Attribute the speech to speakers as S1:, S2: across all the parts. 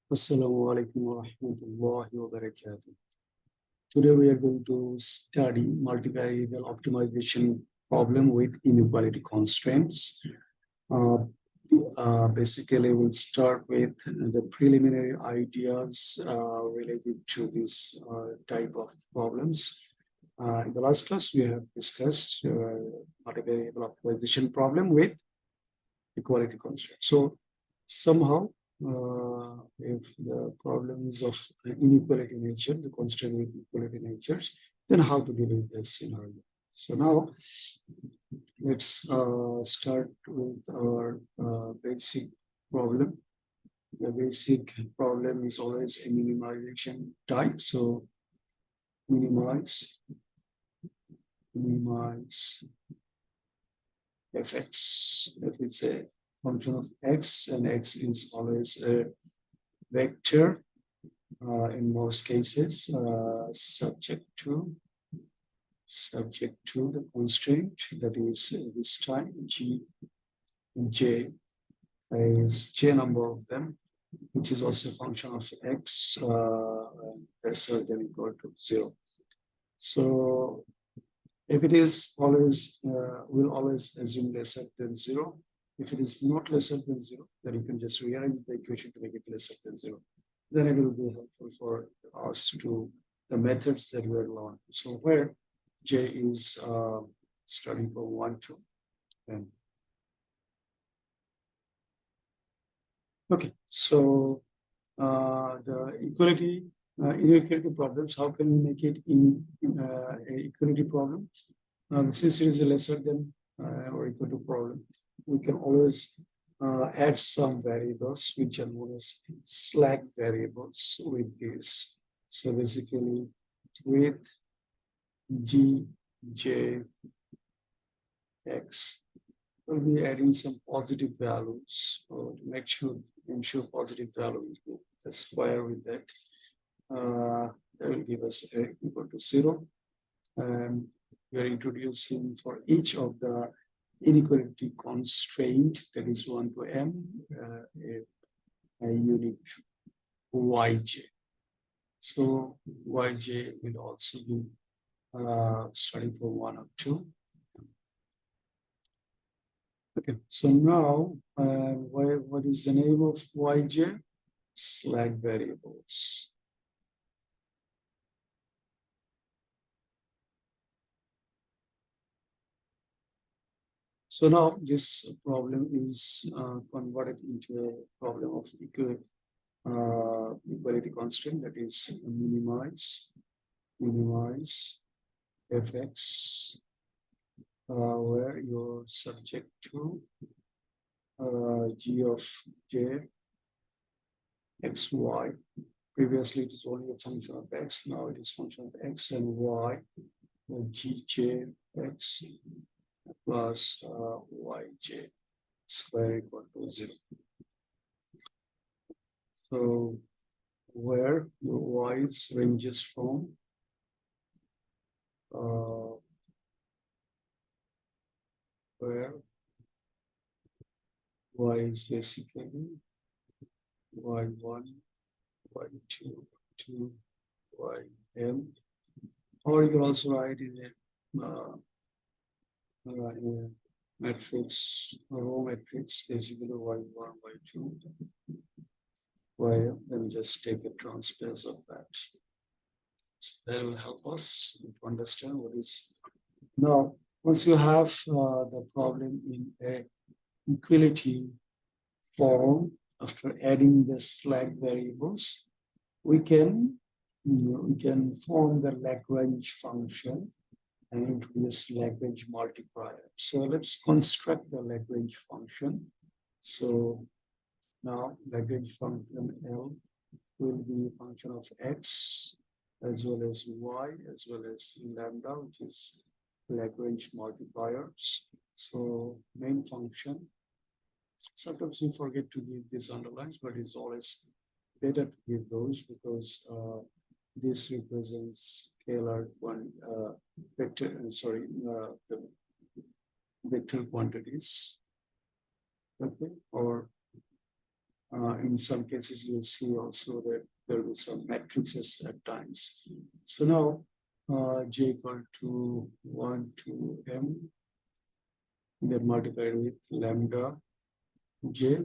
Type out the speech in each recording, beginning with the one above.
S1: Assalamu alaikum wa rahmatullahi wa barakatuh. Today we are going to study multivariable optimization problem with inequality constraints. Uh, Basically, we'll start with the preliminary ideas related to this type of problems. In the last class, we have discussed multivariable optimization problem with equality constraints. So somehow if the problem is of inequality nature, the constraint with equality natures, then how to deal with this scenario. So now let's start with our basic problem. The basic problem is always a minimization type. So minimize fx. If it's a function of x and x is always a vector in most cases subject to the constraint, that is this time j is j number of them, which is also a function of x lesser than or equal to 0. So if it is always, we'll always assume lesser than 0. If it is not lesser than 0, then you can just rearrange the equation to make it lesser than 0. Then it will be helpful for us to the methods that we are learning. So where j is starting from 1 to n. Okay, so the inequality problems, how can we make it in equality problem? Since it is a lesser than or equal to problem, we can always add some variables which are known as slack variables with this. So basically with g, j, x, we'll be adding some positive values to ensure positive value into the square with that. That will give us equal to 0. And we are introducing for each of the inequality constraint, that is 1 to m, a unique yj. So yj will also be starting from 1 or 2. Okay, so now what is the name of yj? Slack variables. So now this problem is converted into a problem of equality constraint, that is minimize fx, where you're subject to g of j xy. Previously it is only a function of x, now it is function of x and y, gj x plus yj square equal to 0. So where your y's ranges from where y is basically y1, y2, 2, yn, or you can also write in a matrix, a row matrix, basically y1, y2, yn, then just take a transpose of that. So that will help us to understand what is. Now, once you have the problem in a equality form, after adding the slack variables, we can form the Lagrange function and introduce Lagrange multiplier. So let's construct the Lagrange function. So now Lagrange function L will be a function of x as well as y as well as lambda, which is Lagrange multipliers. So main function. Sometimes we forget to give these underlines, but it's always better to give those because this represents scalar vector. The vector quantities. Okay, or In some cases, you'll see also that there will be some matrices at times. So now j equal to 1 to m, then multiplied with lambda j,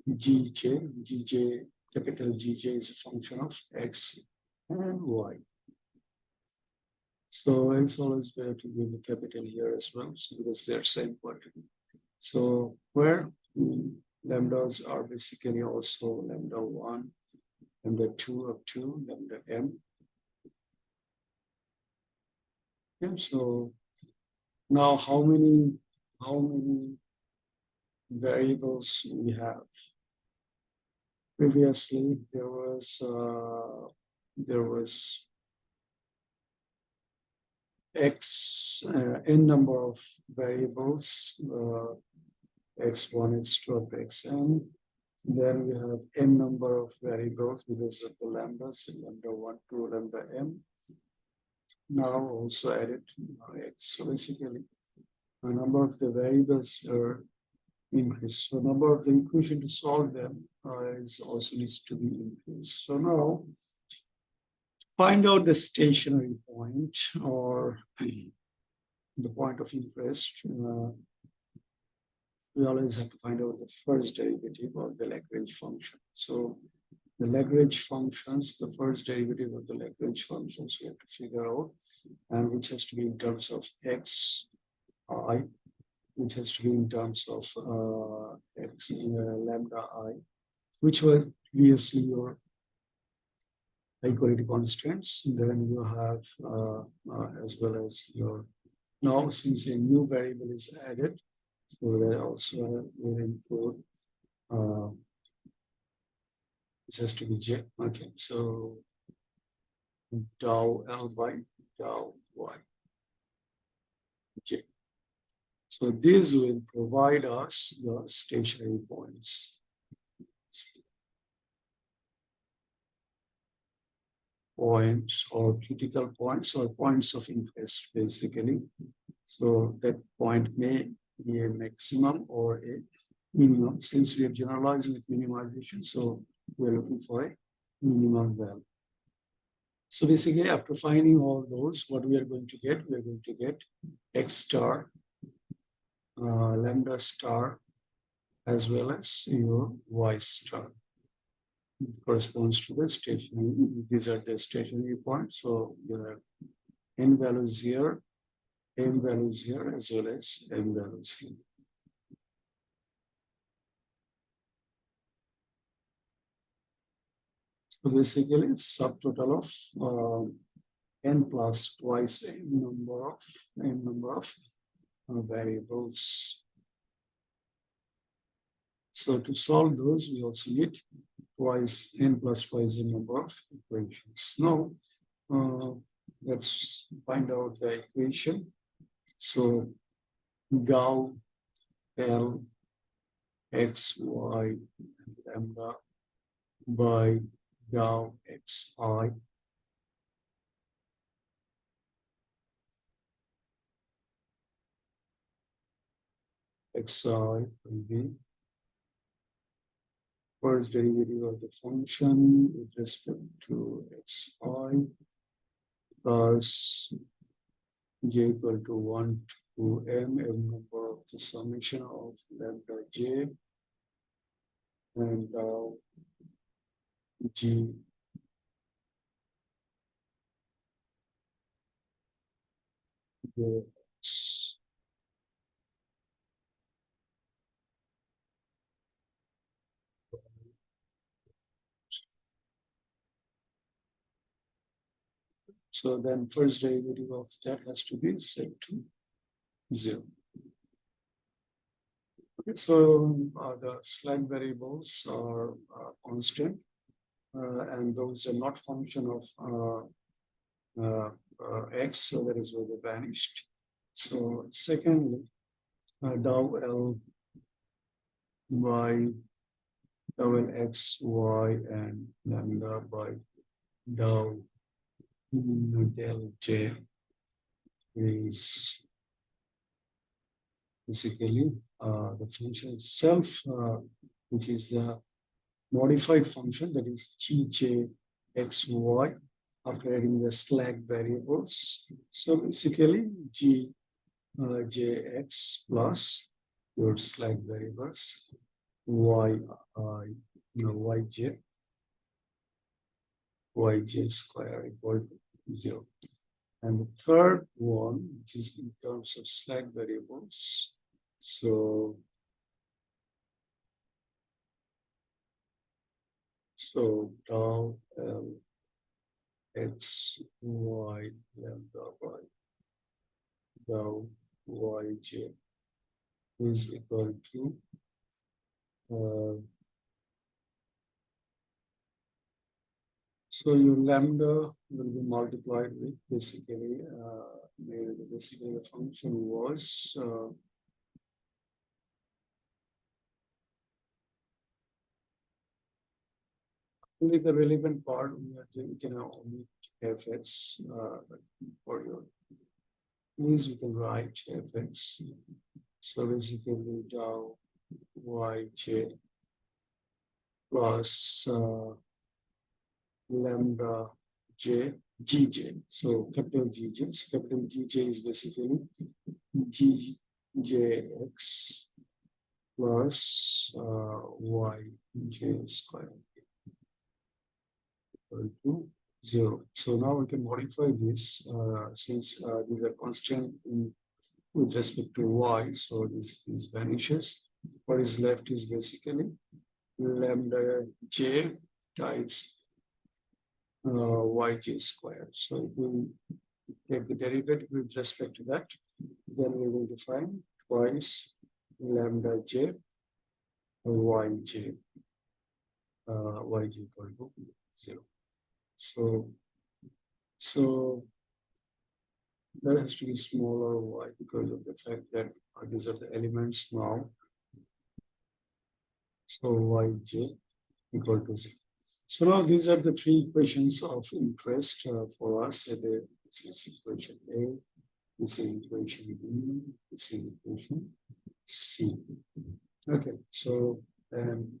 S1: gj, capital Gj is a function of x and y. So it's always better to give a capital here as well, so because they're same quantity. So where lambdas are basically also lambda 1, lambda 2 up to lambda m. Yeah, so now how many variables we have? Previously there was x n number of variables, x1, x2 up to xn. Then we have n number of variables because of the lambdas, lambda 1 to lambda m. Now also added x. So basically, the number of the variables are increased. So number of the equation to solve them is also needs to be increased. So now find out the stationary point or the point of interest. We always have to find out the first derivative of the Lagrange function. So the Lagrange functions, the first derivative of the Lagrange functions, we have to figure out, and which has to be in terms of x, I, which has to be in terms of x lambda I, which was previously your inequality constants. Then you have as well as your, now since a new variable is added, so that also will include this has to be j. Okay, so dou L by dou Y j. So this will provide us the stationary points. Points or critical points or points of interest, basically. So that point may be a maximum or a minimum. Since we are generalizing with minimization, so we're looking for a minimum value. So basically, after finding all those, what we are going to get? We are going to get x star, lambda star, as well as your y star. It corresponds to the stationary. These are the stationary points. So you have n values here, m values here, as well as m values here. So basically, subtotal of n plus twice n number of variables. So to solve those, we also need twice n plus twice n number of equations. Now, let's find out the equation. So dou L x y lambda by dou xi xi will be first derivative of the function with respect to xi plus j equal to 1 to m number of the summation of lambda j and g x. So then first derivative of that has to be set to 0. Okay, so the slack variables are constant, and those are not function of x, so that is where they vanished. So secondly, dou L by dou L x, y, and lambda by dou del j is basically the function itself, which is the modified function, that is gjxy, after adding the slack variables. So basically jx plus your slack variables y yj square equal to 0. And the third one, which is in terms of slack variables, so tau L x y lambda y tau yj is equal to so your lambda will be multiplied with basically the function was only the relevant part. We can omit fx for your please. We can write fx. So basically tau yj plus lambda j gj. So capital gj. So capital gj is basically gjx plus yj square equal to 0. So now we can modify this since these are constant with respect to y. So this vanishes. What is left is basically lambda j times yj square. So if we take the derivative with respect to that, then we will define twice lambda j yj yj equal to 0. So that has to be smaller y because of the fact that these are the elements now. So yj equal to 0. So now these are the three equations of interest for us. This is equation A, this is equation B, this is equation C. Okay, so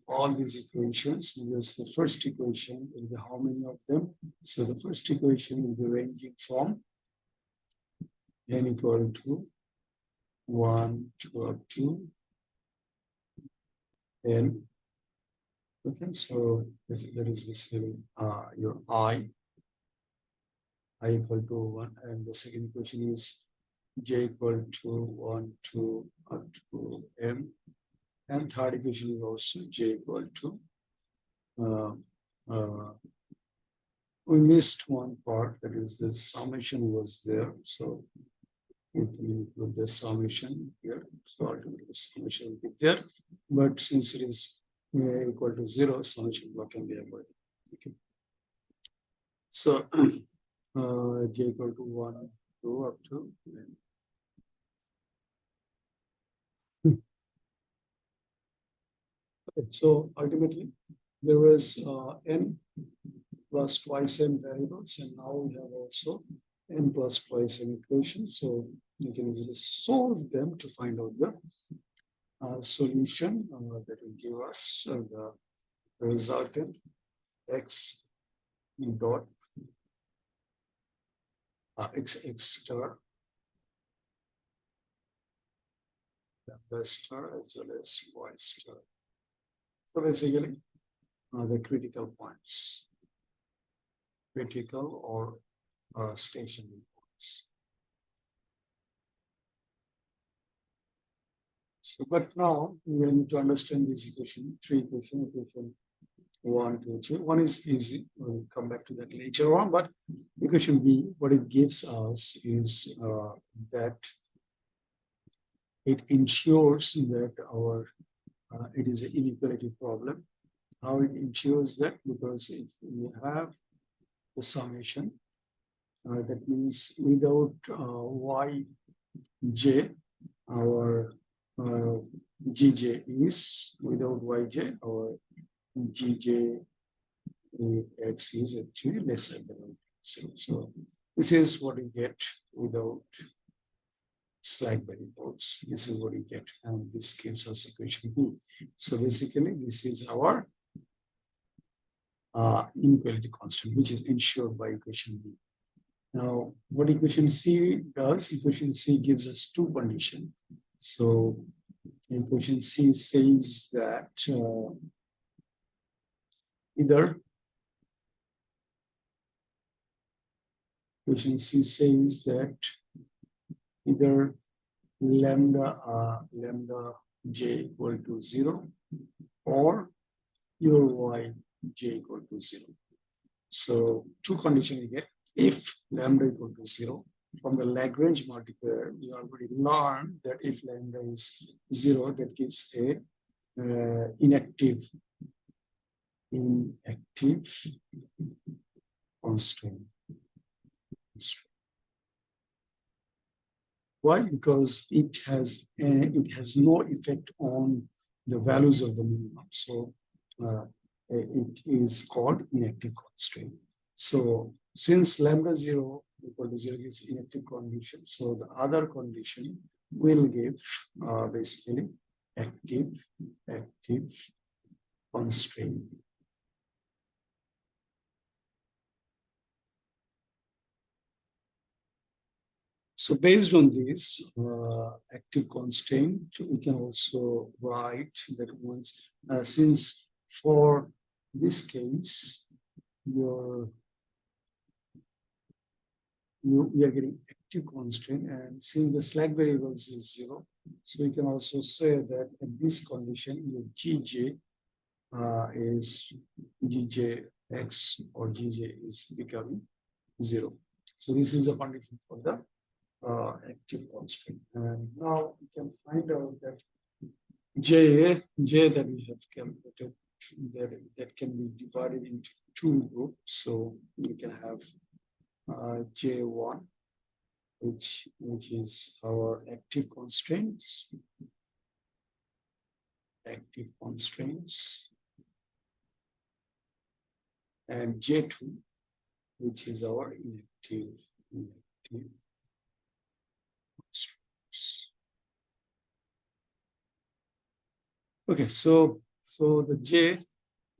S1: all these equations, because the first equation will be how many of them? So the first equation will be ranging from n equal to 1 to up to n. Okay, so that is basically your I equal to 1, and the second equation is j equal to 1 to up to m, and third equation is also j equal to we missed one part, that is the summation was there, so we can include the summation here. So ultimately the summation will be there, but since it is equal to 0, summation block can be avoided. Okay. So j equal to 1 to up to n. Okay. So ultimately there was n plus twice n variables, and now we have also n plus twice n equations. So you can easily solve them to find out the solution that will give us the resultant x dot x star, lambda star, as well as y star. So basically the critical points, critical or stationary points. So, but now we need to understand this equation, equation 1, 2, 3. One is easy. We'll come back to that later on. But equation B, what it gives us is that it ensures that it is an inequality problem. How it ensures that? Because if we have the summation, that means without yj, our gj is without yj, our gj x is actually lesser than 0. So this is what you get without slack variables. This is what you get, and this gives us equation B. So basically, this is our inequality constant, which is ensured by equation B. Now, what equation C does, equation C gives us two conditions. So equation C says that either equation C says that either lambda j equal to 0 or your y j equal to 0. So two conditions we get. If lambda equal to 0, from the Lagrange multiplier, we already learned that if lambda is 0, that gives a inactive constraint. Why? Because it has no effect on the values of the minimum. So it is called inactive constraint. So since lambda 0 equal to 0 is inactive condition, so the other condition will give basically active constraint. So based on this active constraint, we can also write that once, since for this case, we are getting active constraint, and since the slack variables is 0, so we can also say that in this condition, your Gj is Gjx or Gj is becoming 0. So this is a condition for the active constraint. And now we can find out that J that we have calculated that can be divided into two groups. So we can have J1, which is our active constraints, and J2, which is our inactive constraints. Okay, so the J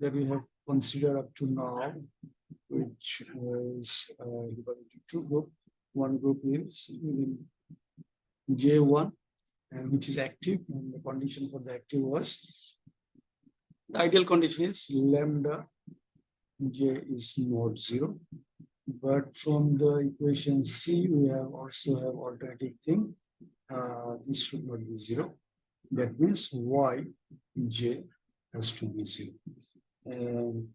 S1: that we have considered up to now, which was divided into two groups. One group is within J1, and which is active, and the condition for the active was, the ideal condition is lambda J is not 0. But from the equation C, we also have alternative thing. This should not be 0. That means y j has to be 0. And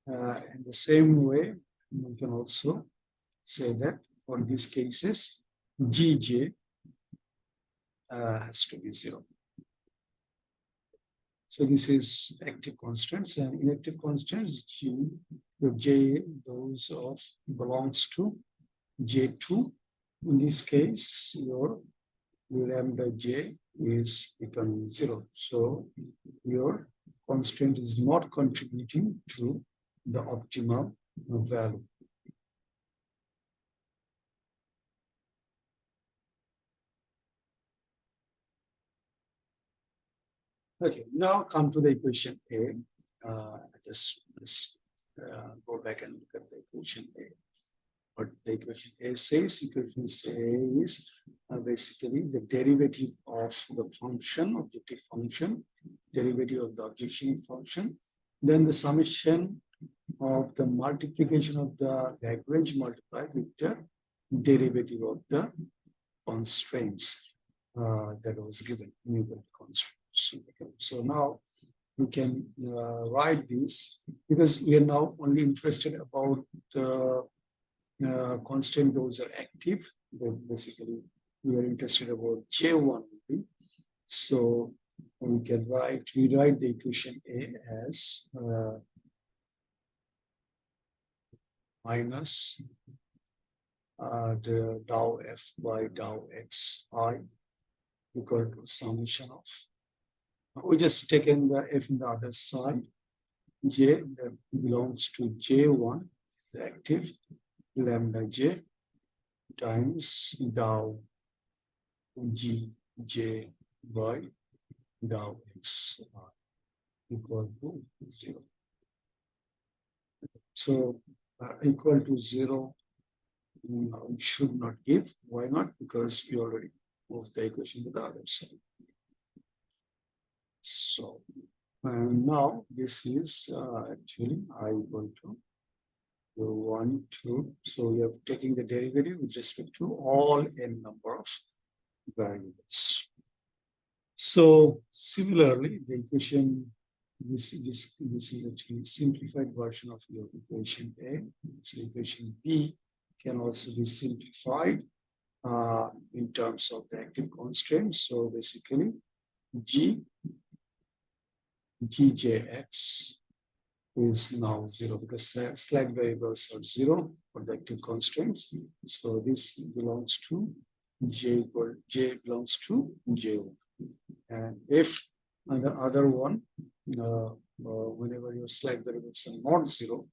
S1: in the same way, we can also say that for these cases, Gj has to be 0. So this is active constants, and inactive constants, J those of belongs to J2. In this case, your lambda J is becoming 0. So your constraint is not contributing to the optimal value. Okay, now come to the equation A. Just go back and look at the equation A. What the equation A says, equation A is basically the derivative of the function, objective function, derivative of the objection function, then the summation of the multiplication of the Lagrange multiplier with the derivative of the constraints that was given, inequality constraints. So now we can write this, because we are now only interested about the constraint those are active. But basically, we are interested about J1 only. So we can rewrite the equation A as minus the dou f by dou xi equal to summation of, we just taken the f in the other side, J that belongs to J1 is active, lambda J times dou Gj by dou x equal to 0. So equal to 0, we should not give. Why not? Because we already moved the equation to the other side. So and now this is actually I equal to 1, 2. So we are taking the derivative with respect to all n number of variables. So similarly, the equation, this is actually simplified version of your equation A. So equation B can also be simplified in terms of the active constraint. So basically, Gjx is now 0 because slack variables are 0 for the active constraints. So this belongs to J belongs to J1. And if the other one, whenever your slack variables are not 0,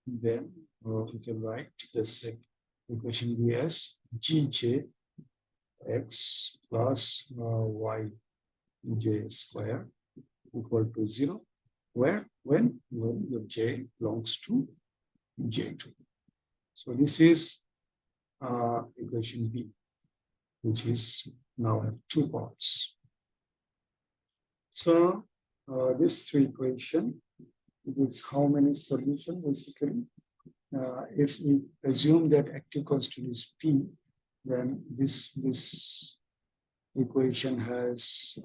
S1: then we can write this equation B as Gj x plus yj square equal to 0, where when your j belongs to j2. So this is equation B, which is now have two parts. So this three equation gives how many solutions basically. If we assume that active constant is P, then this equation has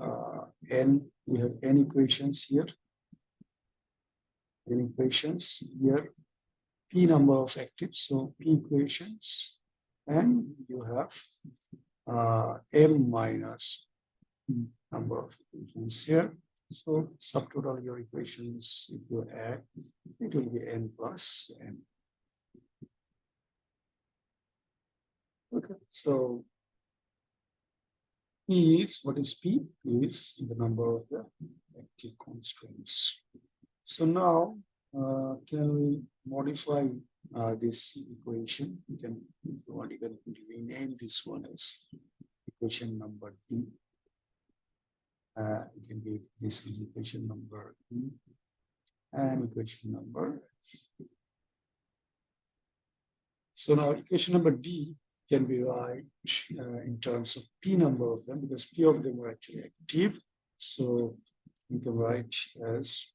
S1: n. We have n equations here. N equations here. P number of actives, so P equations, and you have m minus number of equations here. So subtotal your equations, if you add, it will be n plus n. Okay, so P is, what is P? P is the number of the active constraints. So now, can we modify this equation? You can, if you want, you can rename this one as equation number D. You can give this is equation number E and equation number. So now equation number D can be write in terms of P number of them, because P of them are actually active. So you can write as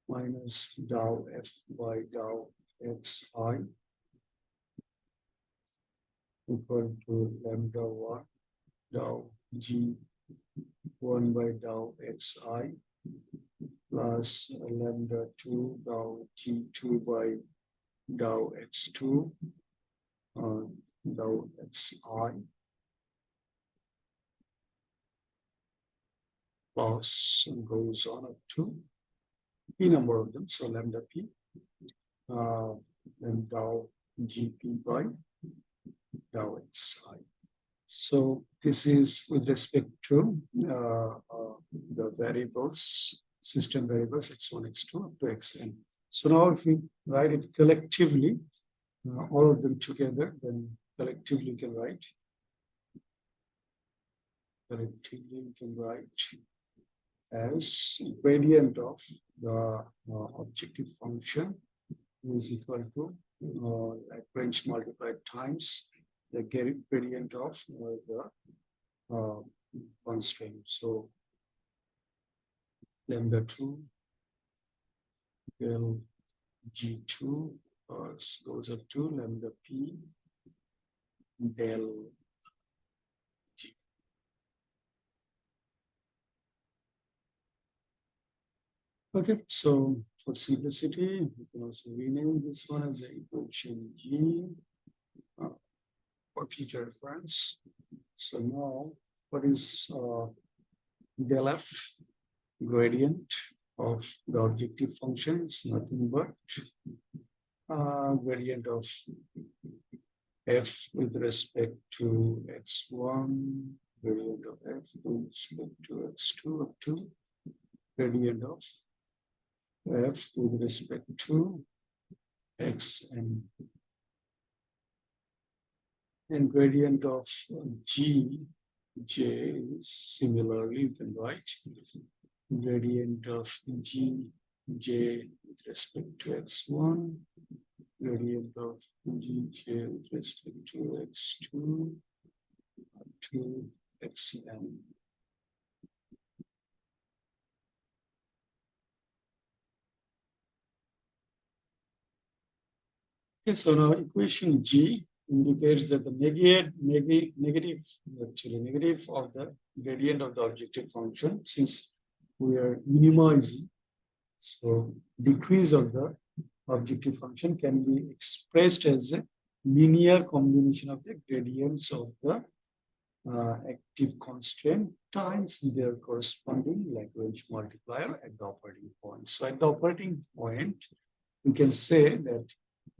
S1: minus dou f by dou xi equal to lambda 1 dou g1 by dou xi plus lambda 2 dou g2 by dou x2 dou xi plus goes on up to P number of them, so lambda p, then dou gp by dou xi. So this is with respect to the variables, system variables x1, x2 up to xn. So now if we write it collectively, all of them together, then collectively we can write. Collectively we can write as gradient of the objective function is equal to range multiplied times the gradient of the constraint. So lambda 2 del g2 goes up to lambda p del g. Okay, so for simplicity, we can also rename this one as a equation G for future reference. So now, what is del f? Gradient of the objective function is nothing but gradient of f with respect to x1, gradient of f with respect to x2 up to gradient of f with respect to xn. And gradient of j is similarly, you can write gradient of j with respect to x1, gradient of gj with respect to x2 up to xn. Okay, so now equation G indicates that the negative of the gradient of the objective function, since we are minimizing, so decrease of the objective function can be expressed as a linear combination of the gradients of the active constraint times their corresponding Lagrange multiplier at the operating point. So at the operating point, we can say that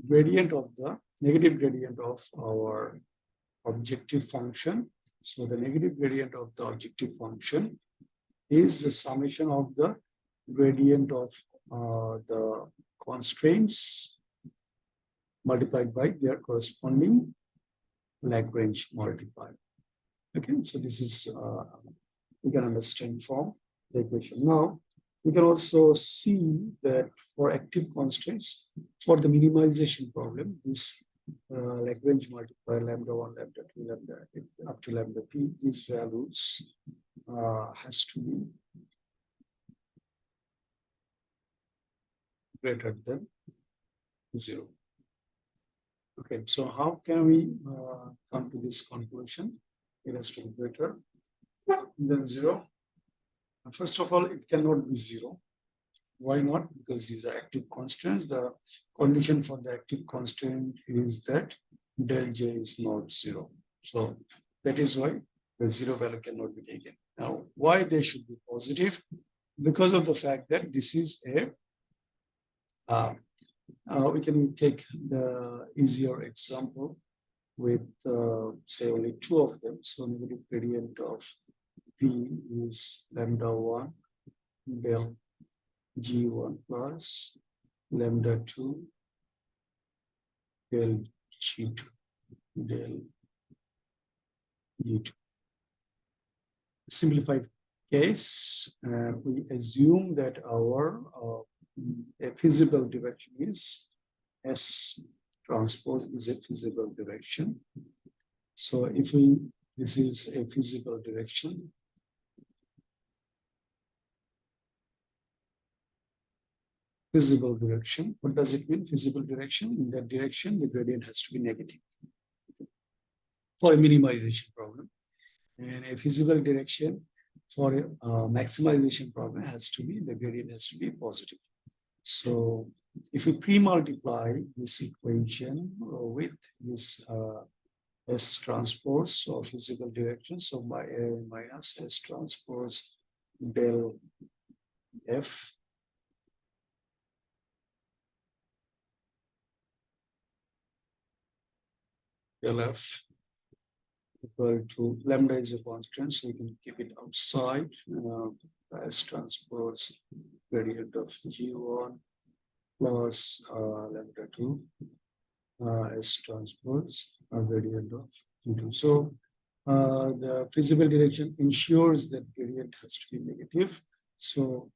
S1: gradient of the negative gradient of our objective function. So the negative gradient of the objective function is the summation of the gradient of the constraints multiplied by their corresponding Lagrange multiplier. Okay, so this is we can understand from the equation. Now we can also see that for active constraints, for the minimization problem, this Lagrange multiplier lambda 1, lambda 2, lambda up to lambda p, these values has to be greater than 0. Okay, so how can we come to this conclusion? It has to be greater than 0. First of all, it cannot be 0. Why not? Because these are active constants. The condition for the active constant is that del j is not 0. So that is why the 0 value cannot be taken. Now, why they should be positive? Because of the fact that this is a we can take the easier example with say only 2 of them. So negative gradient of p is lambda 1 del g1 plus lambda 2 del g2 del g2. Simplified case, we assume that our a feasible direction is S transpose is a feasible direction. So if this is a feasible direction, what does it mean? Feasible direction, in that direction, the gradient has to be negative for a minimization problem. And a feasible direction for a maximization problem the gradient has to be positive. So if we pre-multiply this equation with this S transpose of feasible direction, so by A minus S transpose del F equal to lambda is a constant, so you can keep it outside. S transpose gradient of G1 plus lambda 2 S transpose gradient of G2. So the feasible direction ensures that gradient has to be negative. So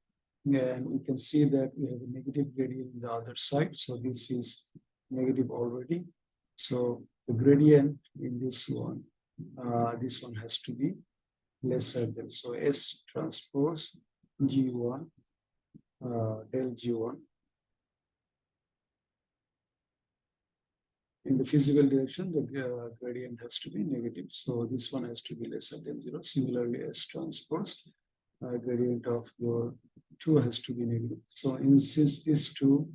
S1: and we can see that we have a negative gradient on the other side. So this is negative already. So the gradient in this one has to be lesser than. So S transpose G1 del G1 in the feasible direction, the gradient has to be negative. So this one has to be lesser than 0. Similarly, S transpose gradient of your 2 has to be negative. So since these 2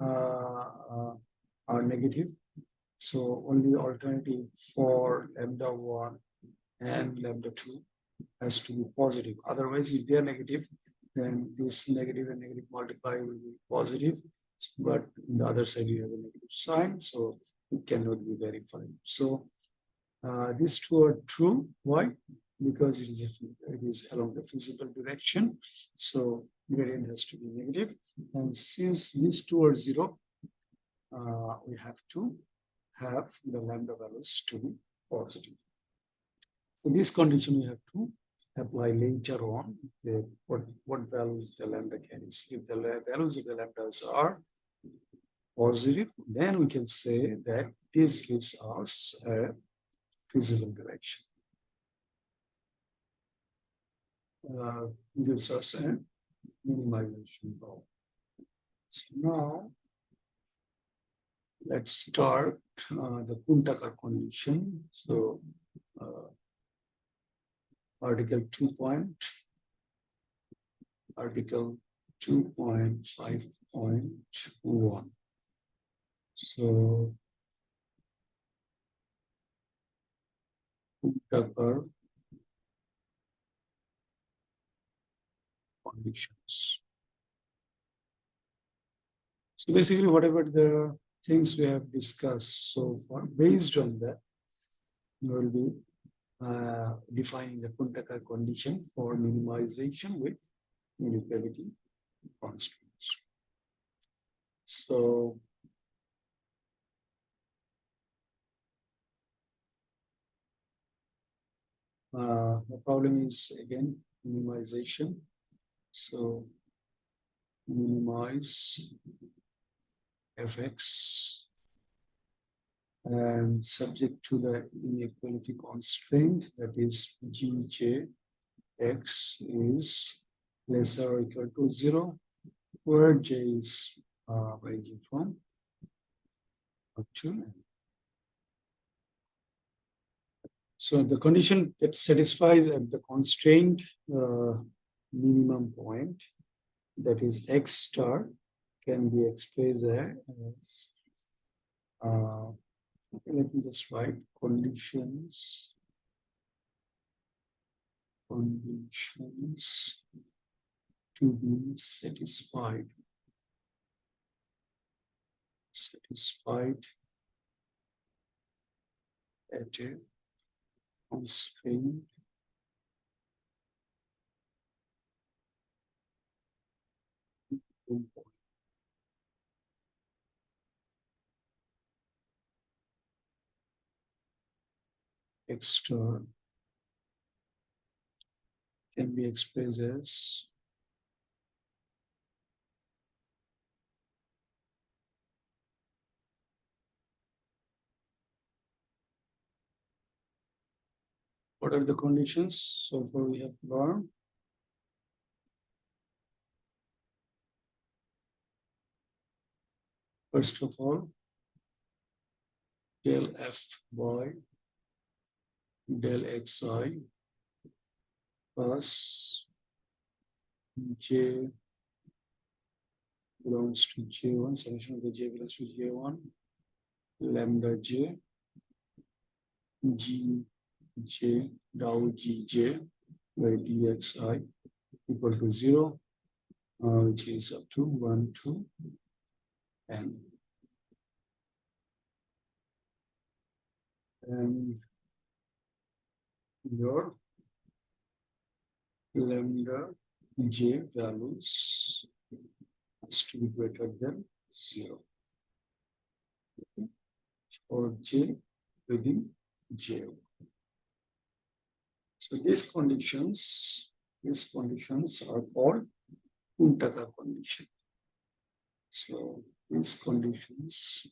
S1: are negative, so only alternative for lambda 1 and lambda 2 has to be positive. Otherwise, if they are negative, then this negative and negative multiplier will be positive. But on the other side, you have a negative sign, so it cannot be verified. So these 2 are true. Why? Because it is along the feasible direction. So gradient has to be negative. And since these 2 are 0, we have to have the lambda values to be positive. For this condition, we have to apply later on what values the lambda carries. If the values of the lambdas are positive, then we can say that this gives us a feasible direction. Gives us a minimization problem. So now let's start the Kuhn-Tucker condition. So article 2.5.1. So Kuhn-Tucker conditions. So basically, whatever the things we have discussed so far, based on that, we will be defining the Kuhn-Tucker condition for minimization with inequality constraints. So the problem is again minimization. So minimize fx and subject to the inequality constraint, that is gj x is lesser or equal to 0, where j is ranging from up to n. So the condition that satisfies at the constraint minimum point, that is x star, can be expressed as let me just write conditions to be satisfied at a constraint point. X star can be expressed as what are the conditions so far we have learned? First of all, del f by del xi plus j belongs to j1, summation of the j belongs to j1, lambda j, gj, dou gj by dxi equal to 0, which is up to 1 to n. And your lambda j values has to be greater than 0 for j within j. So these conditions are called Kuhn-Tucker condition. So these conditions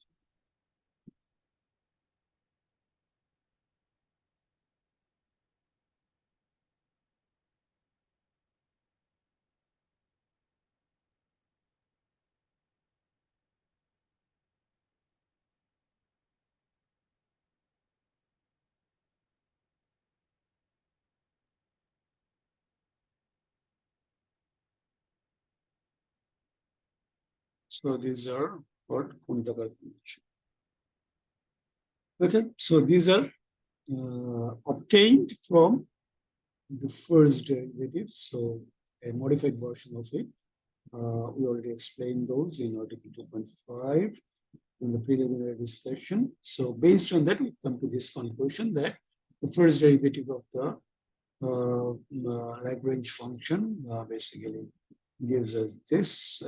S1: so these are called Kuhn-Tucker condition. Okay, so these are obtained from the first derivative. So a modified version of it. We already explained those in Article 2.5 in the preliminary discussion. So based on that, we come to this conclusion that the first derivative of the Lagrange function basically gives us this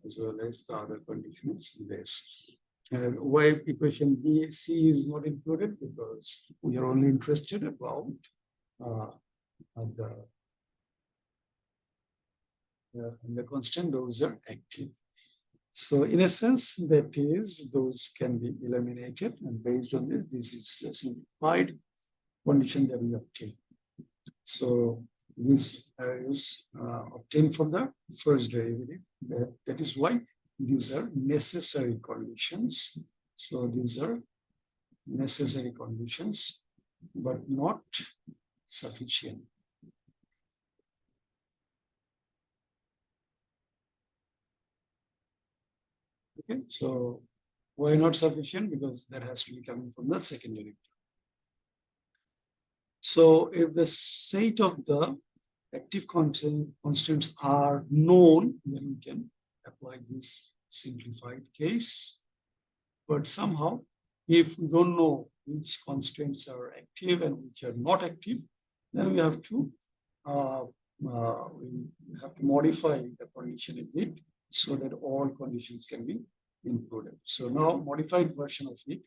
S1: as well as the other conditions this. Why equation B, C is not included? Because we are only interested about the constant, those are active. So in a sense, that is, those can be eliminated, and based on this, this is the simplified condition that we obtain. So this is obtained from the first derivative. That is why these are necessary conditions. So these are necessary conditions, but not sufficient. Okay, so why not sufficient? Because that has to be coming from the second derivative. So if the set of the active constants are known, then we can apply this simplified case. But somehow, if we don't know which constants are active and which are not active, then we have to modify the condition a bit so that all conditions can be included. So now modified version of it.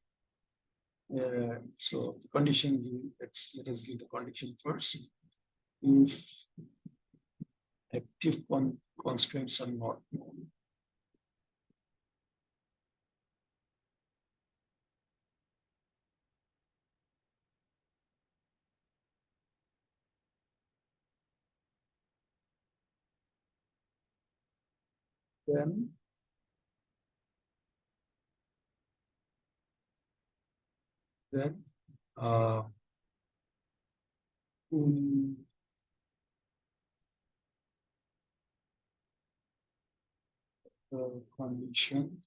S1: So the condition, let us give the condition first. If active constraints are not known, then uh, condition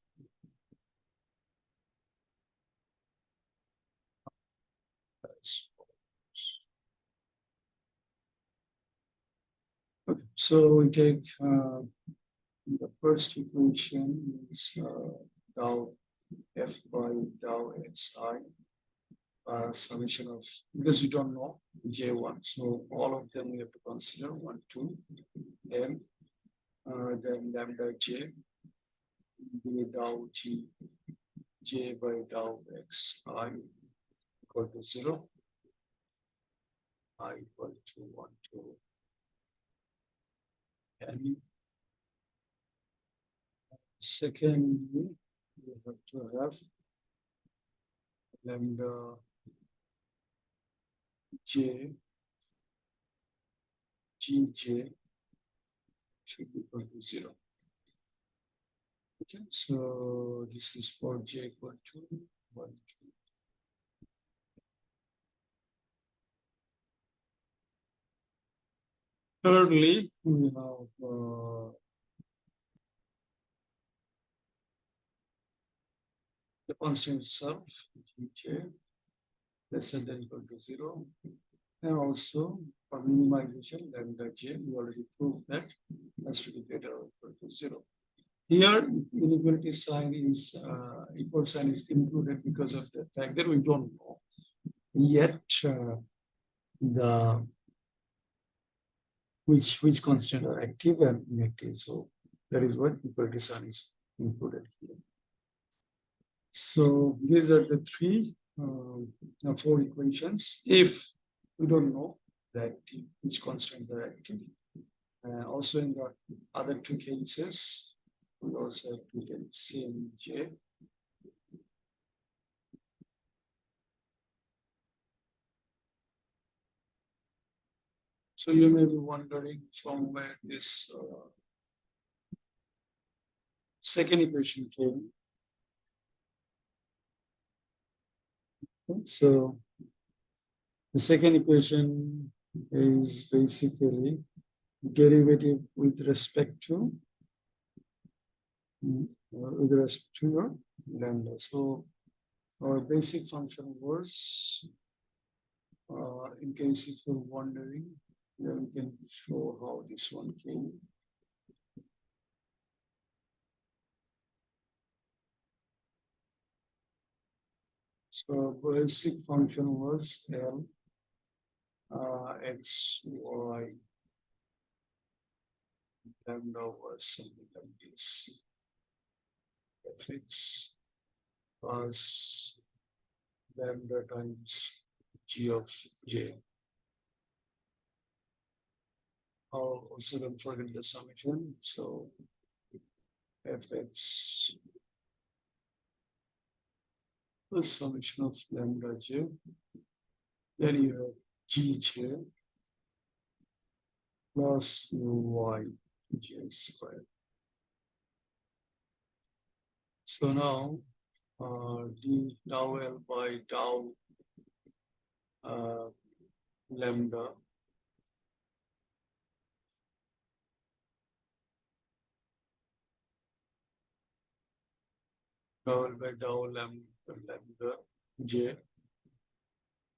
S1: okay. So we take the first equation is dou f by dou xi summation of, because you don't know j1, so all of them we have to consider 1, 2, m, then lambda j, b dou g, j by dou xi equal to 0, I equal to 1 to n. Secondly, we have to have lambda j, gj should be equal to 0. Okay, so this is for j equal to 1, 2. Thirdly, we have the constant itself, gj, lesser than equal to 0. And also for minimization, lambda j, we already proved that has to be greater or equal to 0. Here, inequality sign is equal sign is included because of the fact that we don't know yet the which constant are active and inactive. So that is what equality sign is included here. So these are the four equations. If we don't know that which constants are active, also in the other two cases, we also have to get same j. So you may be wondering from where this second equation came. So the second equation is basically derivative with respect to your lambda. So our basic function was, in case if you're wondering, then we can show how this one came. So basic function was L x y lambda was something like this. Fx plus lambda times g of j. Also don't forget the summation. So fx the summation of lambda j. Then you have gj plus y j squared. So now d tau L by tau lambda tau L by tau lambda j.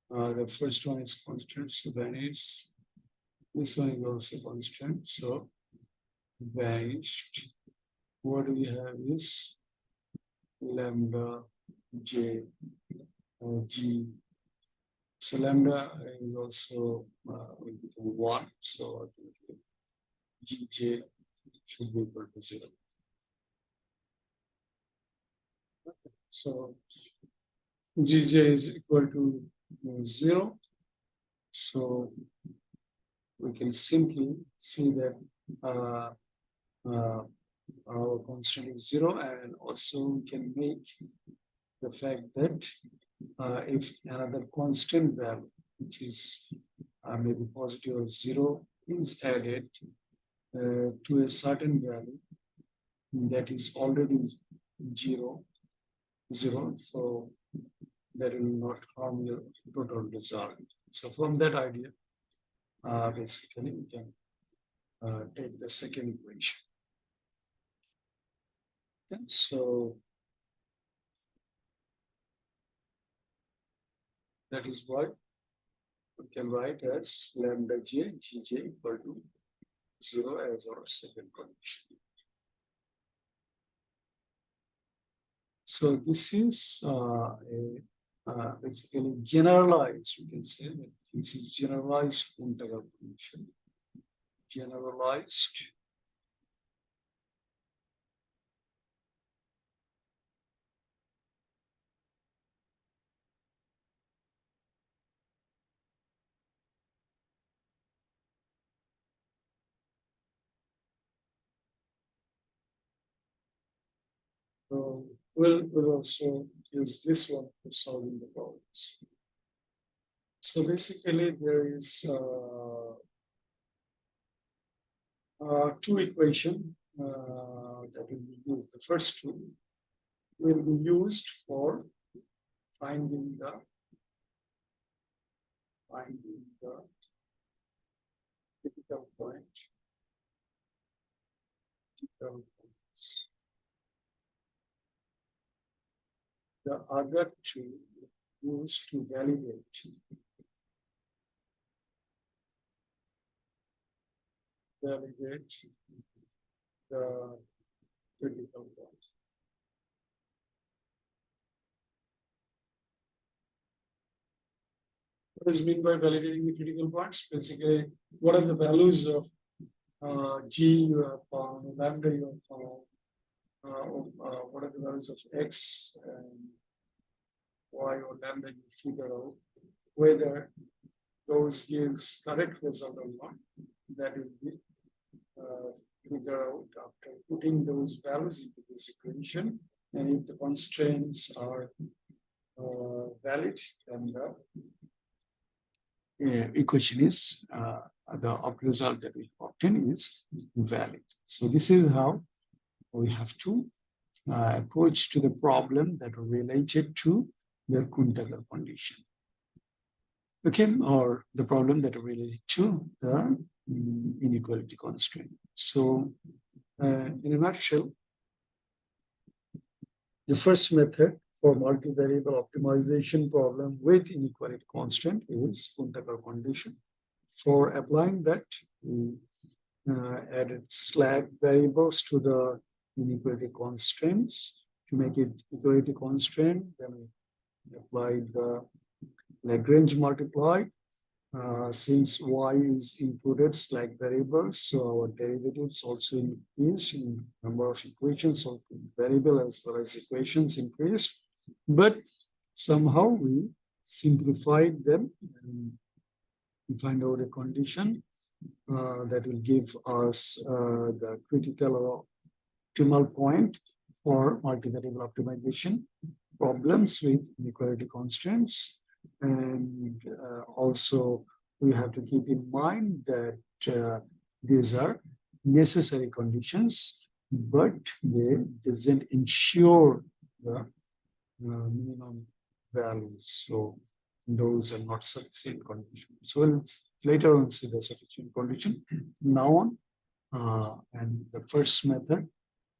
S1: The first one is constant, so vanished. This one is also constant, so vanished. What we have is lambda j g. So lambda is also will become 1, so gj should be equal to 0. So gj is equal to 0. So we can simply see that our constant is 0, and also we can make the fact that if another constant value, which is maybe positive or 0, is added to a certain value that is already 0, so that will not harm your total result. So from that idea, basically we can take the second equation. Okay, so that is what we can write as lambda j gj equal to 0 as our second condition. So this is basically generalized. You can say that this is generalized Kuhn-Tucker condition. Generalized we'll also use this one for solving the problems. So basically there is two equations that will be used. The first two will be used for finding the critical point. The other two used to validate the critical point. What is meant by validating the critical points? Basically, what are the values of g you have found, lambda you have found, what are the values of x and y or lambda you figure out, whether those gives correct result or not. That will be figured out after putting those values into this equation, and if the constraints are valid, then the equation is the result that we obtain is valid. So this is how we have to approach to the problem that are related to the Kuhn-Tucker condition. Okay, or the problem that are related to the inequality constraint. So in a nutshell, the first method for multivariable optimization problem with inequality constraint is Kuhn-Tucker condition. For applying that, we added slack variables to the inequality constraints to make it equality constraint. Then we applied the Lagrange multiply. Since y is included slack variables, so our derivatives also increased in number of equations of variable as well as equations increased, but somehow we simplified them and we find out a condition that will give us the critical or optimal point for multivariable optimization problems with inequality constraints. And also, we have to keep in mind that these are necessary conditions, but they doesn't ensure the minimum values. So those are not sufficient conditions. So we'll later on see the sufficient condition. Now on, and the first method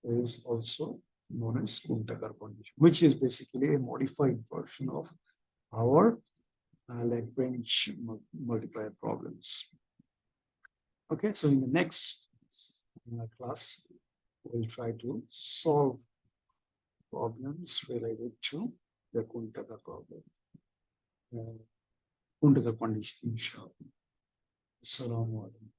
S1: is also known as Kuhn-Tucker condition, which is basically a modified version of our Lagrange multiplier problems. Okay, so in the next class, we'll try to solve problems related to the Kuhn-Tucker problem, Kuhn-Tucker condition, inshallah. Assalamu alaikum.